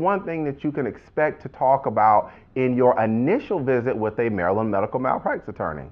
one thing that you can expect to talk about in your initial visit with a Maryland medical malpractice attorney.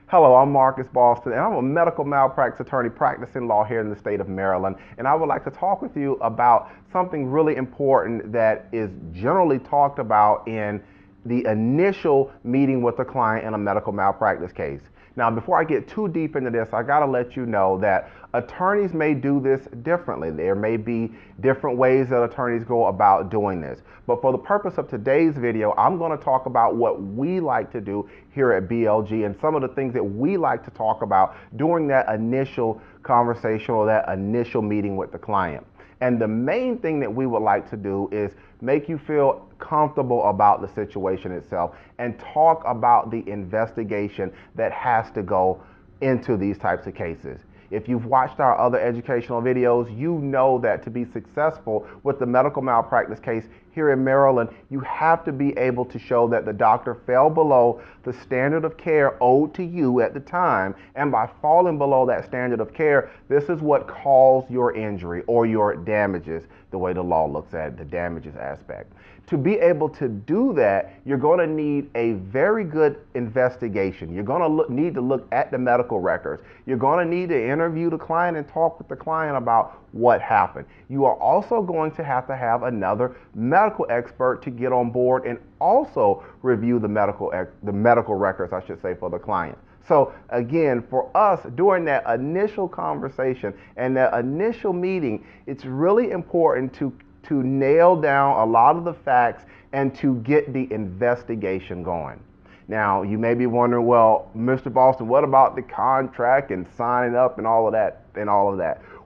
Hello, I'm Marcus Boston, and I'm a medical malpractice attorney practicing law here in the state of Maryland, and I would like to talk with you about something really important that is generally talked about in the initial meeting with a client in a medical malpractice case. Now, before I get too deep into this, I gotta let you know that attorneys may do this differently. There may be different ways that attorneys go about doing this. But for the purpose of today's video, I'm gonna talk about what we like to do here at BLG and some of the things that we like to talk about during that initial conversation or that initial meeting with the client. And the main thing that we would like to do is make you feel comfortable about the situation itself and talk about the investigation that has to go into these types of cases. If you've watched our other educational videos, you know that to be successful with the medical malpractice case here in Maryland, you have to be able to show that the doctor fell below the standard of care owed to you at the time. And by falling below that standard of care, this is what caused your injury or your damages, the way the law looks at the damages aspect. To be able to do that, you're going to need a very good investigation. You're going to need to look at the medical records. You're going to need to interview the client and talk with the client about what happened. You are also going to have another medical expert to get on board and also review the medical records, I should say, for the client. So again, for us, during that initial conversation and that initial meeting, it's really important to nail down a lot of the facts and to get the investigation going. Now, you may be wondering, well, Mr. Boston, what about the contract and signing up and all of that?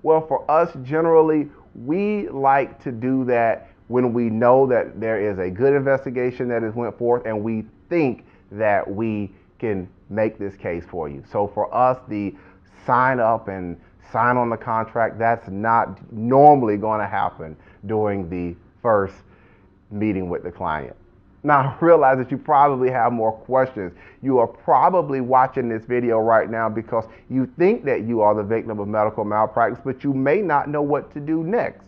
Well, for us, generally, we like to do that when we know that there is a good investigation that has went forth and we think that we can make this case for you. So for us, the sign up and sign on the contract, that's not normally going to happen during the first meeting with the client. Now, I realize that you probably have more questions. You are probably watching this video right now because you think that you are the victim of medical malpractice, but you may not know what to do next.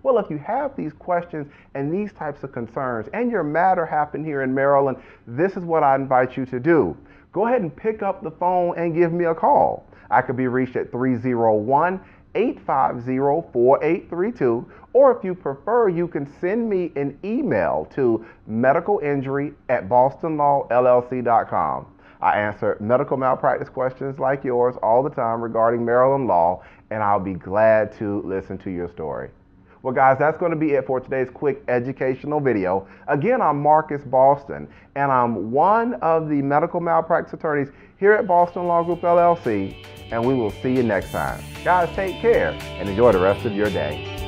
Well, if you have these questions and these types of concerns and your matter happened here in Maryland, this is what I invite you to do. Go ahead and pick up the phone and give me a call. I could be reached at 301-850-4832, or if you prefer, you can send me an email to medicalinjury@bostonlawllc.com. I answer medical malpractice questions like yours all the time regarding Maryland law, and I'll be glad to listen to your story. Well, guys, that's going to be it for today's quick educational video. Again, I'm Marcus Boston, and I'm one of the medical malpractice attorneys here at Boston Law Group, LLC, and we will see you next time. Guys, take care and enjoy the rest of your day.